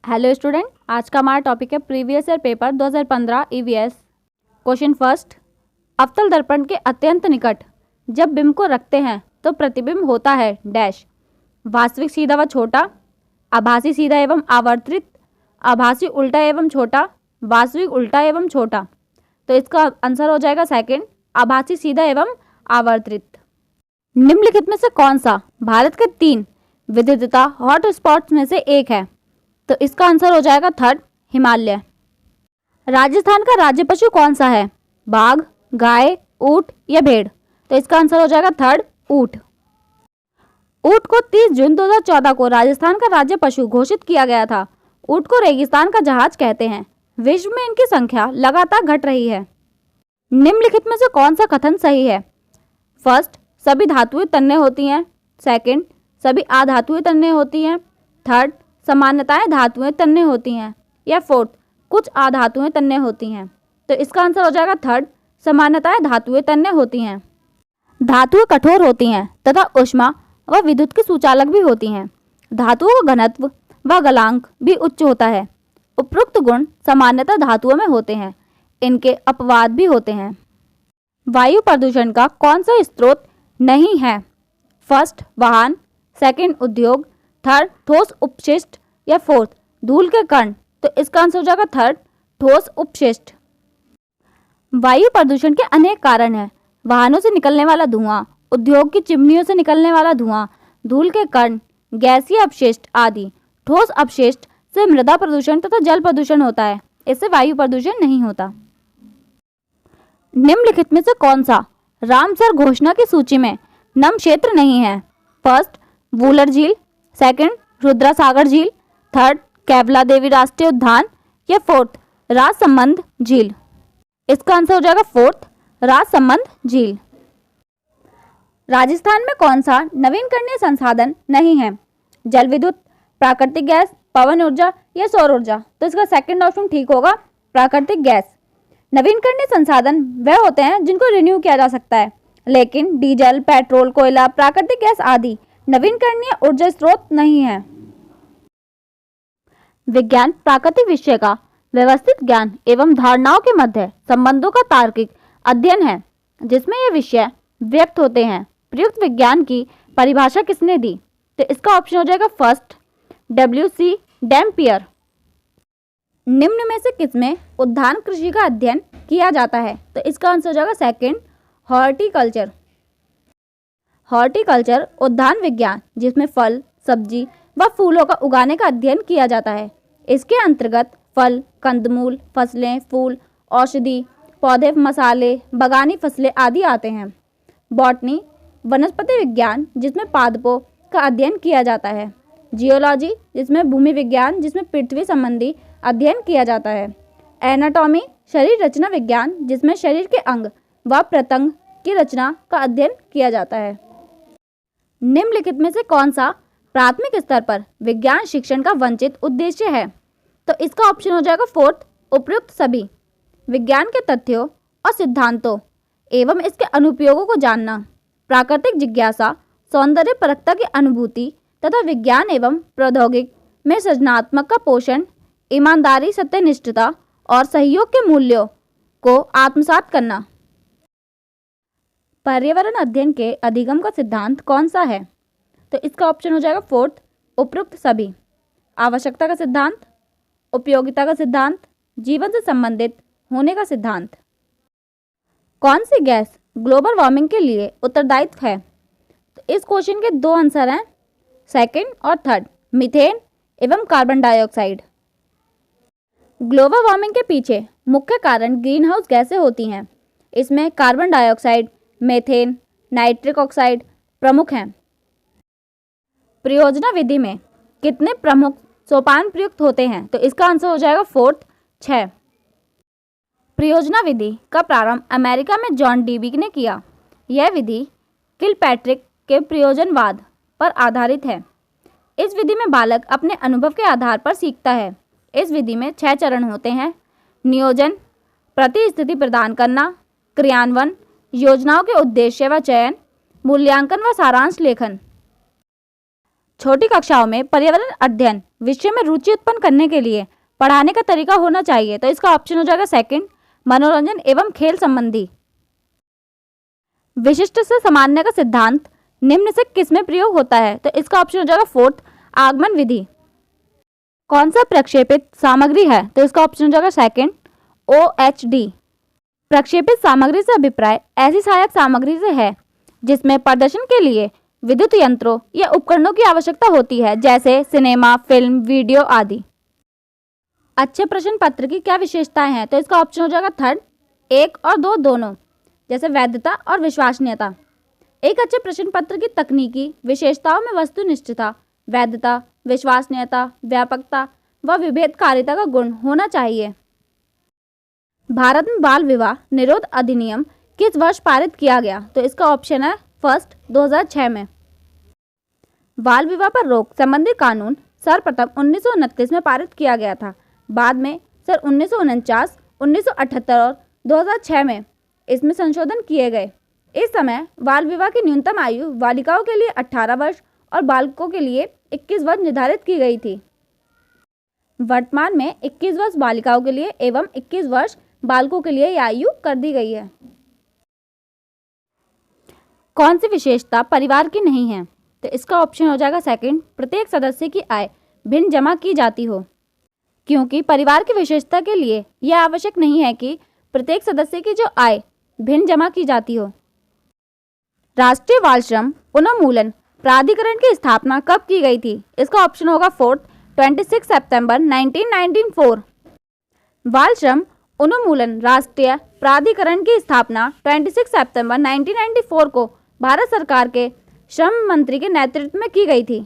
Hello student, आज का हमारा टॉपिक है previous year paper 2015 EVS. Question first, अवतल दर्पण के अत्यंत निकट जब बिंब को रखते हैं तो प्रतिबिंब होता है डैश। वास्तविक सीधा व छोटा, आभासी सीधा एवं आवर्तित, आभासी उल्टा एवं छोटा, वास्तविक उल्टा एवं छोटा। तो इसका आंसर हो जाएगा सेकंड, आभासी सीधा एवं आवर्तित। निम्नलिखित में से कौन सा भारत के 3 विविधता हॉट स्पॉट्स में से एक है? तो इसका आंसर हो जाएगा थर्ड, हिमालय। राजस्थान का राज्य पशु कौन सा है? बाघ, गाय, ऊंट या भेड़? तो इसका आंसर हो जाएगा थर्ड, ऊंट। ऊंट को 30 जून 2014 को राजस्थान का राज्य पशु घोषित किया गया था। ऊंट को रेगिस्तान का जहाज कहते हैं। विश्व में इनकी संख्या लगातार घट रही है। निम्नलिखित में से कौन सा कथन सही है? फर्स्ट, सभी धातुएं तन्य होती हैं। सेकंड, सभी अधातुएं तन्य होती हैं। थर्ड, सामान्यताएं धातुएं तन्य होती हैं। या फोर्थ, कुछ अधातुएं तन्य होती हैं। तो इसका आंसर हो जाएगा थर्ड, सामान्यताएं धातुएं तन्य होती हैं। धातुएं कठोर होती हैं तथा ऊष्मा व विद्युत की सुचालक भी होती हैं। धातुओं का घनत्व व गलांक भी उच्च होता है। उपरोक्त गुण सामान्यतः धातुओं में होते हैं। इनके अपवाद भी होते हैं। वायु प्रदूषण का कौन सा स्रोत नहीं है? फर्स्ट, वाहन। सेकंड, उद्योग। थर्ड, ठोस अपशिष्ट। या फोर्थ, धूल के कण। तो इसका आंसर हो जाएगा थर्ड, ठोस अपशिष्ट। वायु प्रदूषण के अनेक कारण हैं। वाहनों से निकलने वाला धुआं, उद्योग की चिमनियों से निकलने वाला धुआं, धूल के कण, गैसीय अपशिष्ट आदि। ठोस अपशिष्ट से मृदा प्रदूषण तथा जल प्रदूषण होता है। इससे वायु प्रदूषण नहीं होता। निम्नलिखित में से कौन सा रामसर घोषणा की सूची में नम क्षेत्र नहीं है? फर्स्ट, वूलर झील। सेकंड, रुद्रासागर झील। थर्ड, कैवला देवी राष्ट्रीय उद्यान। या फोर्थ, राजसमंद झील। इसका आंसर हो जाएगा फोर्थ, राजसमंद झील। राजस्थान में कौन सा नवीनकरणीय संसाधन नहीं है? जल विद्युत, प्राकृतिक गैस, पवन ऊर्जा या सौर ऊर्जा? तो इसका सेकंड ऑप्शन ठीक होगा, प्राकृतिक गैस। नवीनकरणीय संसाधन वह होते हैं जिनको रिन्यू किया जा सकता है, लेकिन डीजल, पेट्रोल, कोयला, प्राकृतिक गैस आदि नवीनकरणीय ऊर्जा स्रोत नहीं है। विज्ञान प्राकृतिक विषय का व्यवस्थित ज्ञान एवं धारणाओं के मध्य संबंधों का तार्किक अध्ययन है, जिसमें ये विषय व्यक्त होते हैं। प्रयुक्त विज्ञान की परिभाषा किसने दी? तो इसका ऑप्शन हो जाएगा फर्स्ट, W.C. डैम्पियर। निम्न में से किसमें उद्यान कृषि का अध्ययन किया जाता है? तो इसका आंसर हो जाएगा सेकंड, हॉर्टिकल्चर। हॉर्टिकल्चर उद्यान विज्ञान जिसमें फल, सब्जी व फूलों का उगाने का अध्ययन किया जाता है। इसके अंतर्गत फल, कंदमूल, फसलें, फूल, औषधि, पौधे, मसाले, बागानी फसलें आदि आते हैं। बॉटनी वनस्पति विज्ञान जिसमें पादपों का अध्ययन किया जाता है। जियोलॉजी जिसमें भूमि विज्ञान जिसमें पृथ्वी संबंधी अध्ययन किया जाता है। एनाटॉमी शरीर रचना विज्ञान जिसमें शरीर के अंग व प्रत्यंग की रचना का अध्ययन किया जाता है। निम्नलिखित में से कौन सा प्राथमिक स्तर पर विज्ञान शिक्षण का वंचित उद्देश्य है? तो इसका ऑप्शन हो जाएगा फोर्थ, उपयुक्त सभी। विज्ञान के तथ्यों और सिद्धांतों एवं इसके अनुप्रयोगों को जानना, प्राकृतिक जिज्ञासा, सौंदर्य परखता की अनुभूति तथा विज्ञान एवं प्रौद्योगिक में सृजनात्मक का पोषण, ईमानदारी, सत्यनिष्ठता और सहयोग के मूल्यों को आत्मसात करना। पर्यावरण अध्ययन के अधिगम का सिद्धांत कौन सा है? तो इसका ऑप्शन हो जाएगा फोर्थ, उपयुक्त सभी। आवश्यकता का सिद्धांत, उपयोगिता का सिद्धांत, जीवन से संबंधित होने का सिद्धांत। कौन सी गैस ग्लोबल वार्मिंग के लिए उत्तरदायित्व है? तो इस क्वेश्चन के 2 आंसर हैं, सेकंड और थर्ड, मीथेन एवं कार्बन डाइऑक्साइड। ग्लोबल वार्मिंग के पीछे मुख्य कारण ग्रीन हाउस गैसें होती हैं। इसमें carbon dioxide, methane, nitric oxide प्रमुख हैं। परियोजना विधि में कितने प्रमुख सोपान प्रयुक्त होते हैं? तो इसका आंसर हो जाएगा फोर्थ, 6। परियोजना विधि का प्रारंभ अमेरिका में जॉन डीबी ने किया। यह विधि किलपैट्रिक के प्रयोजनवाद पर आधारित है। इस विधि में बालक अपने अनुभव के आधार पर सीखता है। इस विधि में 6 चरण होते हैं: नियोजन, प्रतिस्थिति प्रदान करना, क्रियान्वयन, योजनाओं के उद्देश्य व चयन, मूल्यांकन व सारांश लेखन। छोटी कक्षाओं में पर्यावरण अध्ययन विषय में रुचि उत्पन्न करने के लिए पढ़ाने का तरीका होना चाहिए, तो इसका ऑप्शन हो जाएगा सेकंड, मनोरंजन एवं खेल संबंधी। विशिष्ट से सामान्य का सिद्धांत निम्न से किसमें प्रयोग होता है, तो इसका ऑप्शन हो जाएगा फोर्थ, आगमन विधि। कौन सा प्रक्षेपित सामग्री है, तो इसका ऑप्शन हो जाएगा सेकंड, OHD। प्रक्षेपित सामग्री से अभिप्राय ऐसी सहायक सामग्री से है जिसमें प्रदर्शन के लिए विद्युत यंत्रों या उपकरणों की आवश्यकता होती है, जैसे सिनेमा, फिल्म, वीडियो आदि। अच्छे प्रश्न पत्र की क्या विशेषताएं हैं, तो इसका ऑप्शन हो जाएगा थर्ड, 1 और 2 दोनों, जैसे वैधता और विश्वसनीयता। एक अच्छे प्रश्न पत्र की तकनीकी विशेषताओं में वस्तुनिष्ठता, वैधता, विश्वसनीयता, व्यापकता व विभेदकारिता का गुण होना चाहिए। भारत में बाल विवाह निरोध अधिनियम किस वर्ष पारित किया गया, तो इसका ऑप्शन है फर्स्ट, 2006 में। बाल विवाह पर रोक संबंधी कानून सर्वप्रथम 1929 में पारित किया गया था। बाद में सन 1949, 1978 और 2006 में इसमें संशोधन किए गए। इस समय बाल विवाह की न्यूनतम आयु बालिकाओं के लिए 18 वर्ष और बालकों के लिए 21 वर्ष निर्धारित की गई थी। वर्तमान में 21 वर्ष बालिकाओं के लिए एवं 21 वर्ष बालकों के लिए यह आयु कर दी गई है। कौन सी विशेषता परिवार की नहीं है, तो इसका ऑप्शन हो जाएगा सेकंड, प्रत्येक सदस्य की आय भिन्न जमा की जाती हो। क्योंकि परिवार की विशेषता के लिए यह आवश्यक नहीं है कि प्रत्येक सदस्य की जो आय भिन्न जमा की जाती हो। राष्ट्रीय बाल श्रम उन्मूलन प्राधिकरण की स्थापना कब की गई थी, इसका ऑप्शन होगा फोर्थ, 26 सितंबर 1994। बाल श्रम उन्मूलन राष्ट्रीय प्राधिकरण की स्थापना 26 सितंबर 1994 को भारत सरकार के श्रम मंत्री के नेतृत्व में की गई थी।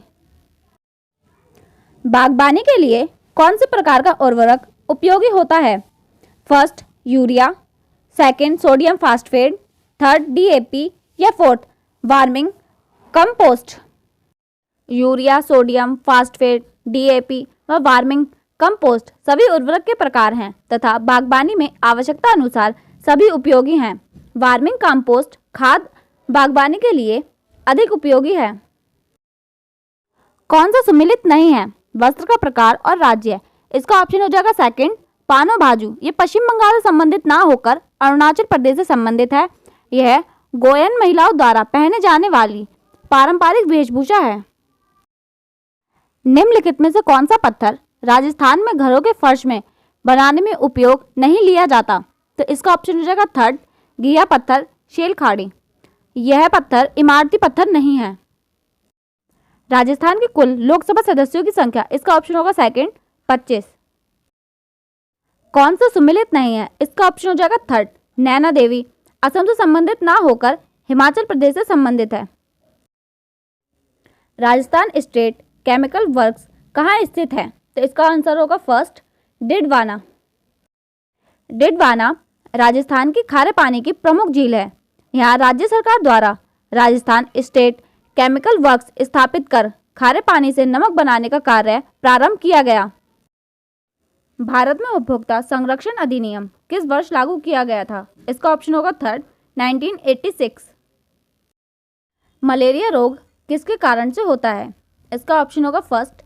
बागवानी के लिए कौन से प्रकार का उर्वरक उपयोगी होता है, first urea, second sodium phosphate, third DAP या fourth warming compost. Urea, sodium phosphate, DAP व वार्मिंग कंपोस्ट सभी उर्वरक के प्रकार हैं तथा बागवानी में आवश्यकता अनुसार सभी उपयोगी हैं। वार्मिंग कंपोस्ट खाद बागवानी के लिए अधिक उपयोगी है। कौन सा सुमिलित नहीं है, वस्त्र का प्रकार और राज्य, इसका ऑप्शन हो जाएगा सेकंड, पानो बाजू। ये पश्चिम बंगाल से संबंधित ना होकर अरुणाचल प्रदेश से संबंधित है। यह गोयन महिलाओं द्वारा पहने जाने वाली पारंपरिक वेशभूषा है। निम्नलिखित में से कौन सा पत्थर राजस्थान में घरों के फर्श में बनाने में उपयोग नहीं लिया जाता, तो इसका ऑप्शन हो जाएगा थर्ड, घिया पत्थर, शेल खाड़ी। यह पत्थर इमारती पत्थर नहीं है। राजस्थान के कुल लोकसभा सदस्यों की संख्या, इसका ऑप्शन होगा सेकंड, 25। कौन सा सुमिलित नहीं है, इसका ऑप्शन हो जाएगा थर्ड, नैना देवी। असम से संबंधित ना होकर हिमाचल प्रदेश से संबंधित है। राजस्थान स्टेट केमिकल वर्क्स कहाँ स्थित है, तो इसका आंसर होगा फर्स्ट, डिडवाना। डिडवाना राजस्थान की खारे पानी की प्रमुख झील है। यहाँ राज्य सरकार द्वारा राजस्थान स्टेट केमिकल वर्क्स स्थापित कर खारे पानी से नमक बनाने का कार्य प्रारंभ किया गया। भारत में उपभोक्ता संरक्षण अधिनियम किस वर्ष लागू किया गया था, इसका ऑप्शन होगा थर्ड, 1986। मलेरिया रोग किसके कारण से होता है, इसका ऑप्शन होगा फर्स्ट,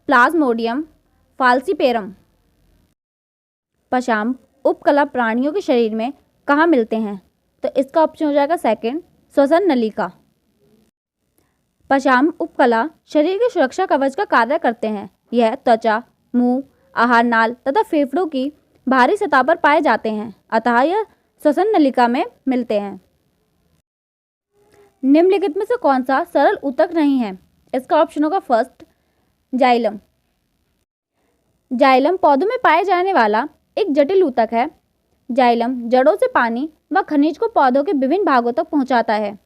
प्लाज्मोडियम फाल्सीपेरम। पशाम उपकला प्राणियों के शरीर में कहाँ मिलते हैं, तो इसका ऑप्शन हो जाएगा सेकंड, श्वसन नलिका। पशाम उपकला शरीर के सुरक्षा कवच का कार्य करते हैं। यह त्वचा, मुंह, आहार नाल तथा फेफड़ों की बाहरी सतह पर पाए जाते हैं, अतः यह श्वसन नलिका में मिलते हैं। निम्नलिखित में से कौन सा सरल ऊतक नहीं है, इसका ऑप्शन होगा फर्स्ट, जाइलम। जाइलम पौधों में पाए जाने वाला एक जटिल ऊतक है। जाइलम जड़ों से पानी व खनिज को पौधों के विभिन्न भागों तक पहुंचाता है।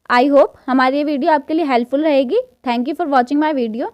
आई होप हमारी ये वीडियो आपके लिए हेल्पफुल रहेगी। Thank you for watching my video.